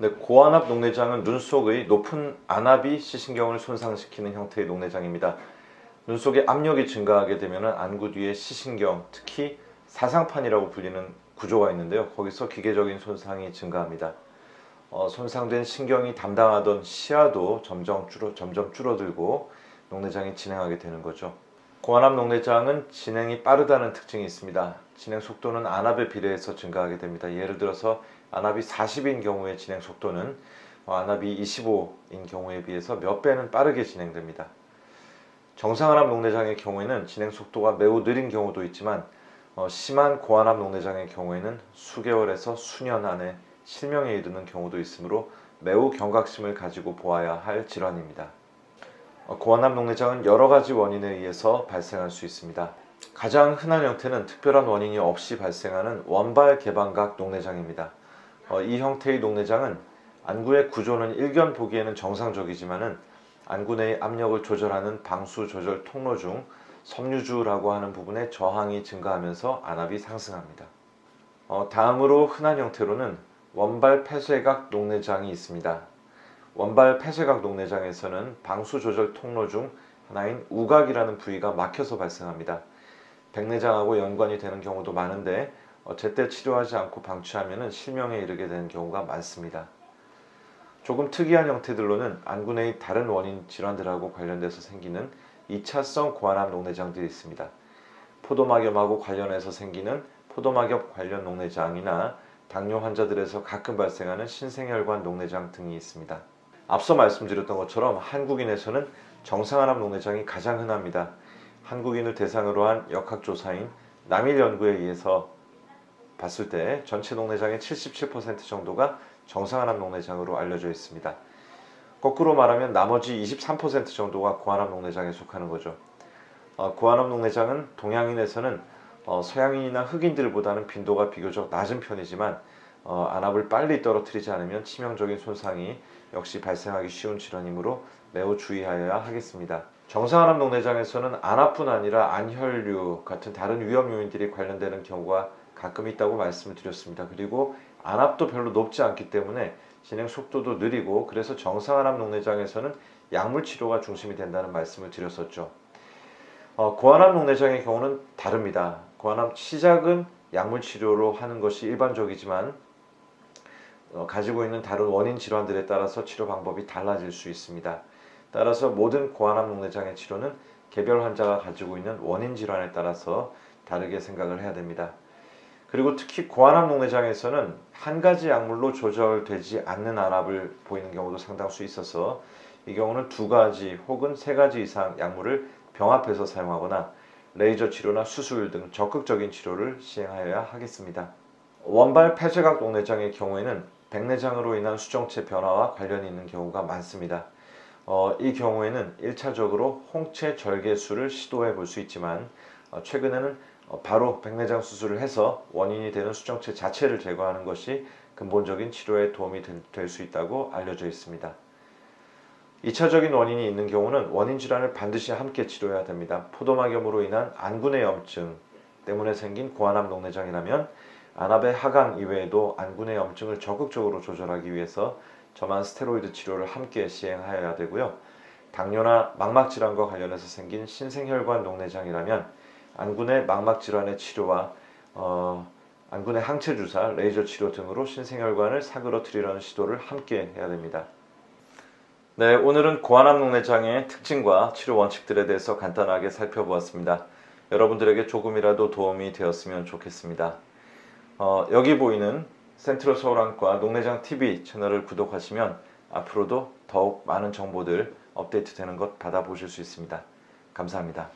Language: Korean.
네, 고안압 녹내장은 눈 속의 높은 안압이 시신경을 손상시키는 형태의 녹내장입니다. 눈 속의 압력이 증가하게 되면 안구 뒤에 시신경, 특히 사상판이라고 불리는 구조가 있는데요. 거기서 기계적인 손상이 증가합니다. 손상된 신경이 담당하던 시야도 점점 줄어들고 녹내장이 진행하게 되는 거죠. 고안압 녹내장은 진행이 빠르다는 특징이 있습니다. 진행 속도는 안압에 비례해서 증가하게 됩니다. 예를 들어서 안압이 40인 경우의 진행 속도는 안압이 25인 경우에 비해서 몇 배는 빠르게 진행됩니다. 정상안압 녹내장의 경우에는 진행 속도가 매우 느린 경우도 있지만 심한 고안압 녹내장의 경우에는 수개월에서 수년 안에 실명에 이르는 경우도 있으므로 매우 경각심을 가지고 보아야 할 질환입니다. 고안압 녹내장은 여러 가지 원인에 의해서 발생할 수 있습니다. 가장 흔한 형태는 특별한 원인이 없이 발생하는 원발 개방각 녹내장입니다. 이 형태의 녹내장은 안구의 구조는 일견 보기에는 정상적이지만은 안구 내의 압력을 조절하는 방수 조절 통로 중 섬유주라고 하는 부분에 저항이 증가하면서 안압이 상승합니다. 다음으로 흔한 형태로는 원발 폐쇄각 녹내장이 있습니다. 원발 폐쇄각 녹내장에서는 방수 조절 통로 중 하나인 우각이라는 부위가 막혀서 발생합니다. 백내장하고 연관이 되는 경우도 많은데 제때 치료하지 않고 방치하면 실명에 이르게 되는 경우가 많습니다. 조금 특이한 형태들로는 안구 내의 다른 원인 질환들하고 관련돼서 생기는 2차성 고안압 녹내장들이 있습니다. 포도막염하고 관련해서 생기는 포도막염 관련 녹내장이나 당뇨 환자들에서 가끔 발생하는 신생혈관 녹내장 등이 있습니다. 앞서 말씀드렸던 것처럼 한국인에서는 정상안압 녹내장이 가장 흔합니다. 한국인을 대상으로 한 역학조사인 남일 연구에 의해서 봤을 때 전체 녹내장의 77% 정도가 정상안압 녹내장으로 알려져 있습니다. 거꾸로 말하면 나머지 23% 정도가 고안압 녹내장에 속하는 거죠. 고안압 녹내장은 동양인에서는 서양인이나 흑인들보다는 빈도가 비교적 낮은 편이지만 안압을 빨리 떨어뜨리지 않으면 치명적인 손상이 역시 발생하기 쉬운 질환이므로 매우 주의하여야 하겠습니다. 정상안압 녹내장에서는 안압뿐 아니라 안혈류 같은 다른 위험 요인들이 관련되는 경우가 가끔 있다고 말씀을 드렸습니다. 그리고 안압도 별로 높지 않기 때문에 진행 속도도 느리고 그래서 정상안압 녹내장에서는 약물 치료가 중심이 된다는 말씀을 드렸었죠. 고안압 녹내장의 경우는 다릅니다. 고안압 시작은 약물 치료로 하는 것이 일반적이지만 가지고 있는 다른 원인 질환들에 따라서 치료 방법이 달라질 수 있습니다. 따라서 모든 고안압 녹내장의 치료는 개별 환자가 가지고 있는 원인 질환에 따라서 다르게 생각을 해야 됩니다. 그리고 특히 고안압 녹내장에서는 한 가지 약물로 조절되지 않는 안압을 보이는 경우도 상당수 있어서 이 경우는 두 가지 혹은 세 가지 이상 약물을 병합해서 사용하거나 레이저 치료나 수술 등 적극적인 치료를 시행하여야 하겠습니다. 원발 폐쇄각 녹내장의 경우에는 백내장으로 인한 수정체 변화와 관련이 있는 경우가 많습니다. 이 경우에는 1차적으로 홍채 절개술을 시도해 볼 수 있지만 최근에는 바로 백내장 수술을 해서 원인이 되는 수정체 자체를 제거하는 것이 근본적인 치료에 도움이 될 수 있다고 알려져 있습니다. 2차적인 원인이 있는 경우는 원인 질환을 반드시 함께 치료해야 됩니다. 포도막염으로 인한 안구 내 염증 때문에 생긴 고안압 녹내장이라면 안압의 하강 이외에도 안구 내 염증을 적극적으로 조절하기 위해서 저만 스테로이드 치료를 함께 시행하여야 되고요. 당뇨나 망막질환과 관련해서 생긴 신생혈관 녹내장이라면 안구 내 망막질환의 치료와 안구 내 항체주사, 레이저 치료 등으로 신생혈관을 사그러뜨리려는 시도를 함께 해야 됩니다. 네, 오늘은 고안압 녹내장의 특징과 치료 원칙들에 대해서 간단하게 살펴보았습니다. 여러분들에게 조금이라도 도움이 되었으면 좋겠습니다. 여기 보이는 센트럴 서울안과 녹내장 TV 채널을 구독하시면 앞으로도 더욱 많은 정보들 업데이트 되는 것 받아보실 수 있습니다. 감사합니다.